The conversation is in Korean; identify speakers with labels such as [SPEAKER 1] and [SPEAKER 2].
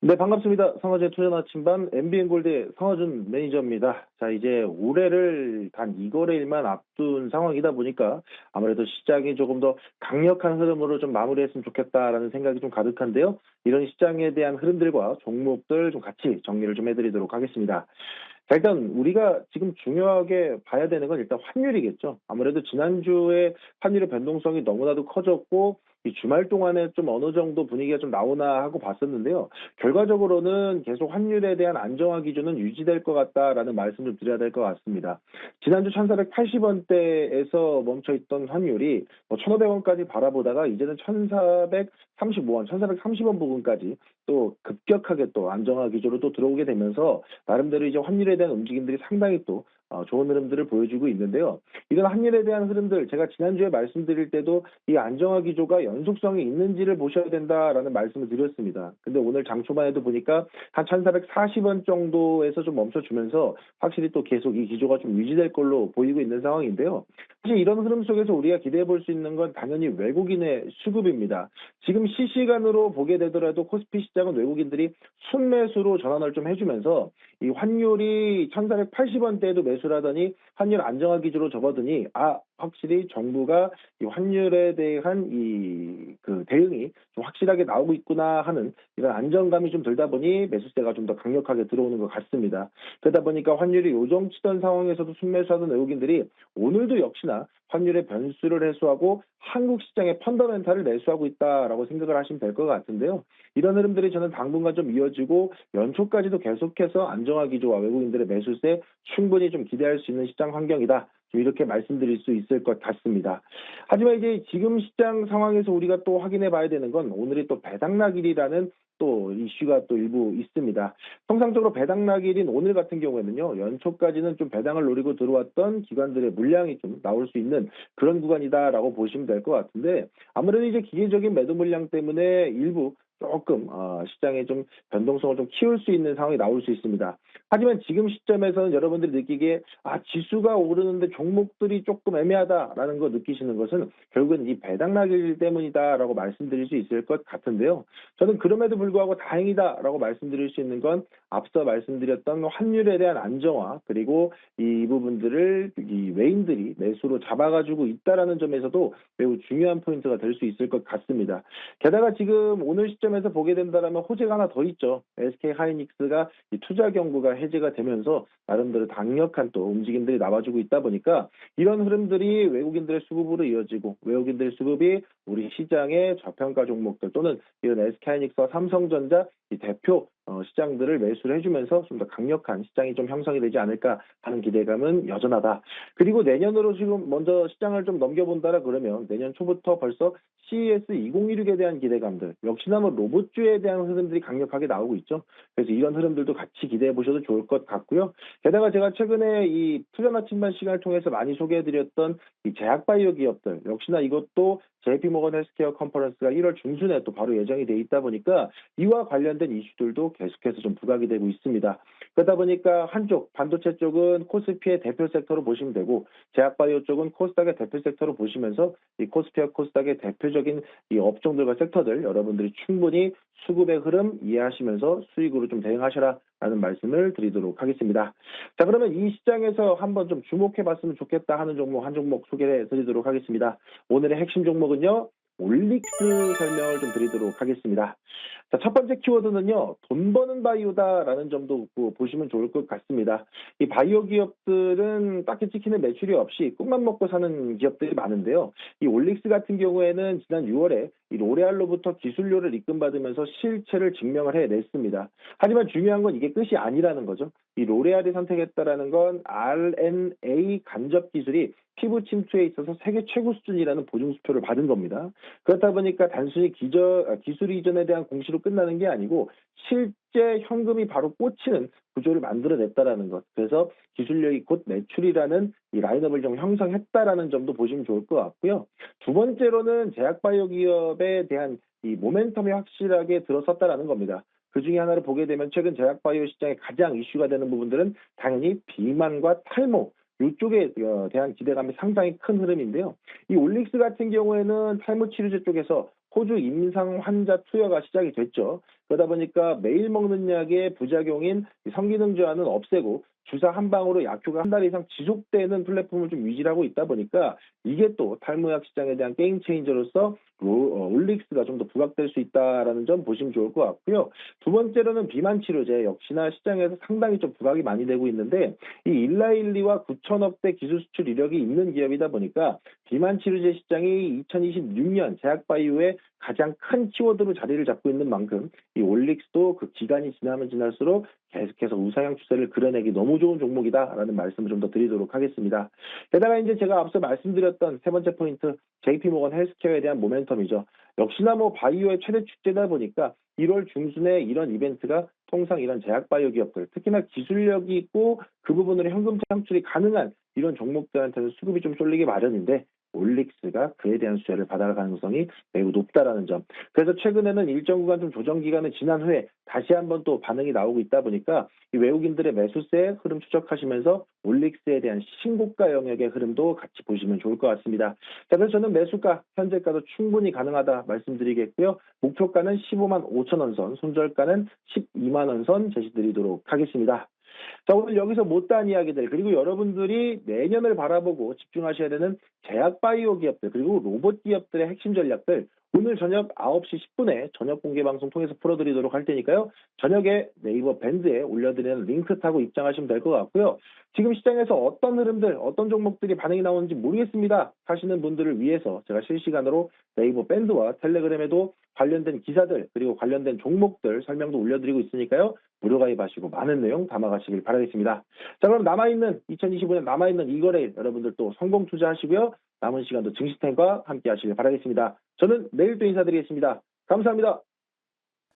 [SPEAKER 1] 네, 반갑습니다. 성화재 투자 나침반 MBN골드의 성화준 매니저입니다. 자, 이제 올해를 단 2거래일만 앞둔 상황이다 보니까 아무래도 시장이 조금 더 강력한 흐름으로 좀 마무리했으면 좋겠다라는 생각이 좀 가득한데요. 이런 시장에 대한 흐름들과 종목들 좀 같이 정리를 좀 해드리도록 하겠습니다. 자, 일단 우리가 지금 중요하게 봐야 되는 건 일단 환율이겠죠. 아무래도 지난주에 환율의 변동성이 너무나도 커졌고 이 주말 동안에 좀 어느 정도 분위기가 좀 나오나 하고 봤었는데요. 결과적으로는 계속 환율에 대한 안정화 기준은 유지될 것 같다라는 말씀 좀 드려야 될 것 같습니다. 지난주 1,480원대에서 멈춰있던 환율이 1,500원까지 바라보다가 이제는 1,435원, 1,430원 부근까지 또 급격하게 또 안정화 기조로 또 들어오게 되면서 나름대로 이제 환율에 대한 움직임들이 상당히 또 좋은 흐름들을 보여주고 있는데요. 이런 환율에 대한 흐름들 제가 지난주에 말씀드릴 때도 이 안정화 기조가 연속성이 있는지를 보셔야 된다라는 말씀을 드렸습니다. 근데 오늘 장 초반에도 보니까 한 1,440원 정도에서 좀 멈춰주면서 확실히 또 계속 이 기조가 좀 유지될 걸로 보이고 있는 상황인데요. 사실 이런 흐름 속에서 우리가 기대해 볼 수 있는 건 당연히 외국인의 수급입니다. 지금 실시간으로 보게 되더라도 코스피 시장은 외국인들이 순매수로 전환을 좀 해주면서 이 환율이 1,480원대에도 매수를 하더니 환율 안정화 기조로 접어드니 확실히 정부가 이 환율에 대한 그 대응이 좀 확실하게 나오고 있구나 하는 이런 안정감이 좀 들다 보니 매수세가 좀 더 강력하게 들어오는 것 같습니다. 그러다 보니까 환율이 요정치던 상황에서도 순매수하던 외국인들이 오늘도 역시나 환율의 변수를 해소하고 한국 시장의 펀더멘탈을 매수하고 있다라고 생각을 하시면 될 것 같은데요. 이런 흐름들이 저는 당분간 좀 이어지고 연초까지도 계속해서 안정화 기조와 외국인들의 매수세 충분히 좀 기대할 수 있는 시장 환경이다. 좀 이렇게 말씀드릴 수 있을 것 같습니다. 하지만 이제 지금 시장 상황에서 우리가 또 확인해 봐야 되는 건 오늘이 또 배당락일이라는 또 이슈가 또 일부 있습니다. 통상적으로 배당락일인 오늘 같은 경우에는요, 연초까지는 좀 배당을 노리고 들어왔던 기관들의 물량이 좀 나올 수 있는 그런 구간이다라고 보시면 될 것 같은데 아무래도 이제 기계적인 매도 물량 때문에 일부 조금 시장에 좀 변동성을 좀 키울 수 있는 상황이 나올 수 있습니다. 하지만 지금 시점에서는 여러분들이 느끼기에 지수가 오르는데 종목들이 조금 애매하다라는 거 느끼시는 것은 결국은 이 배당락일 때문이다라고 말씀드릴 수 있을 것 같은데요. 저는 그럼에도 불구하고 다행이다라고 말씀드릴 수 있는 건 앞서 말씀드렸던 환율에 대한 안정화 그리고 이 부분들을 이 외인들이 매수로 잡아가지고 있다라는 점에서도 매우 중요한 포인트가 될 수 있을 것 같습니다. 게다가 지금 오늘 시점에서 보게 된다면 호재가 하나 더 있죠. SK 하이닉스가 이 투자 경고가 해제가 되면서 나름대로 강력한 또 움직임들이 나와주고 있다 보니까 이런 흐름들이 외국인들의 수급으로 이어지고 외국인들의 수급이 우리 시장의 저평가 종목들 또는 이런 SK 하이닉스와 삼성전자 이 대표 시장들을 매수를 해주면서 좀 더 강력한 시장이 좀 형성이 되지 않을까 하는 기대감은 여전하다. 그리고 내년으로 지금 먼저 시장을 좀 넘겨본다라 그러면 내년 초부터 벌써 CES 2016에 대한 기대감들 역시나 로봇주에 대한 흐름들이 강력하게 나오고 있죠. 그래서 이런 흐름들도 같이 기대해 보셔도 좋을 것 같고요. 게다가 제가 최근에 이 투자 나침반 시간을 통해서 많이 소개해드렸던 이 제약바이오 기업들 역시나 이것도 JP모건 헬스케어 컨퍼런스가 1월 중순에 또 바로 예정이 돼 있다 보니까 이와 관련된 이슈들도 계속해서 좀 부각이 되고 있습니다. 그러다 보니까 한쪽 반도체 쪽은 코스피의 대표 섹터로 보시면 되고 제약바이오 쪽은 코스닥의 대표 섹터로 보시면서 이 코스피와 코스닥의 대표적인 이 업종들과 섹터들 여러분들이 충분히 수급의 흐름 이해하시면서 수익으로 좀 대응하셔라라는 말씀을 드리도록 하겠습니다. 자, 그러면 이 시장에서 한번 좀 주목해 봤으면 좋겠다 하는 종목 한 종목 소개해 드리도록 하겠습니다. 오늘의 핵심 종목은요. 올릭스 설명을 좀 드리도록 하겠습니다. 자, 첫 번째 키워드는요. 돈 버는 바이오다라는 점도 보시면 좋을 것 같습니다. 이 바이오 기업들은 딱히 찍히는 매출이 없이 꿈만 먹고 사는 기업들이 많은데요. 이 올릭스 같은 경우에는 지난 6월에 이 로레알로부터 기술료를 입금받으면서 실체를 증명을 해냈습니다. 하지만 중요한 건 이게 끝이 아니라는 거죠. 이 로레알이 선택했다라는 건 RNA 간접 기술이 피부 침투에 있어서 세계 최고 수준이라는 보증수표를 받은 겁니다. 그렇다 보니까 단순히 기술 이전에 대한 공시로 끝나는 게 아니고 실제 현금이 바로 꽂히는 구조를 만들어냈다라는 것. 그래서 기술력이 곧 매출이라는 이 라인업을 좀 형성했다라는 점도 보시면 좋을 것 같고요. 두 번째로는 제약바이오 기업에 대한 이 모멘텀이 확실하게 들어섰다라는 겁니다. 그 중에 하나를 보게 되면 최근 제약바이오 시장에 가장 이슈가 되는 부분들은 당연히 비만과 탈모 이쪽에 대한 기대감이 상당히 큰 흐름인데요. 이 올릭스 같은 경우에는 탈모 치료제 쪽에서 호주 임상 환자 투여가 시작이 됐죠. 그러다 보니까 매일 먹는 약의 부작용인 이 성기능 저하는 없애고 주사 한 방으로 약효가 한 달 이상 지속되는 플랫폼을 좀 유지하고 있다 보니까 이게 또 탈모약 시장에 대한 게임 체인저로서 올릭스가 좀 더 부각될 수 있다라는 점 보시면 좋을 것 같고요. 두 번째로는 비만 치료제 역시나 시장에서 상당히 좀 부각이 많이 되고 있는데 이 일라일리와 9천억대 기술 수출 이력이 있는 기업이다 보니까 비만 치료제 시장이 2026년 제약바이오의 가장 큰 키워드로 자리를 잡고 있는 만큼 이 올릭스도 그 기간이 지나면 지날수록 계속해서 우상향 추세를 그려내기 너무 좋은 종목이다라는 말씀을 좀 더 드리도록 하겠습니다. 게다가 이제 제가 앞서 말씀드렸던 세 번째 포인트 JP모건 헬스케어에 대한 모멘텀이죠. 역시나 뭐 바이오의 최대 축제다 보니까 1월 중순에 이런 이벤트가 통상 이런 제약바이오 기업들, 특히나 기술력이 있고 그 부분으로 현금 창출이 가능한 이런 종목들한테는 수급이 좀 쏠리기 마련인데 올릭스가 그에 대한 수혜를 받아갈 가능성이 매우 높다라는 점. 그래서 최근에는 일정 구간 좀 조정 기간을 지난 후에 다시 한번 또 반응이 나오고 있다 보니까 이 외국인들의 매수세 흐름 추적하시면서 올릭스에 대한 신고가 영역의 흐름도 같이 보시면 좋을 것 같습니다. 자, 그래서 저는 매수가, 현재가도 충분히 가능하다 말씀드리겠고요. 목표가는 15만 5천 원 선, 손절가는 12만 원 선 제시드리도록 하겠습니다. 자, 오늘 여기서 못다한 이야기들, 그리고 여러분들이 내년을 바라보고 집중하셔야 되는 제약 바이오 기업들, 그리고 로봇 기업들의 핵심 전략들, 오늘 저녁 9시 10분에 저녁 공개 방송 통해서 풀어드리도록 할 테니까요. 저녁에 네이버 밴드에 올려드리는 링크 타고 입장하시면 될 것 같고요. 지금 시장에서 어떤 흐름들, 어떤 종목들이 반응이 나오는지 모르겠습니다 하시는 분들을 위해서 제가 실시간으로 네이버 밴드와 텔레그램에도 관련된 기사들, 그리고 관련된 종목들 설명도 올려드리고 있으니까요. 무료 가입하시고 많은 내용 담아가시길 바라겠습니다. 자, 그럼 2025년 남아있는 이거래일 여러분들 또 성공 투자하시고요. 남은 시간도 증시템과 함께 하시길 바라겠습니다. 저는 내일 또 인사드리겠습니다. 감사합니다.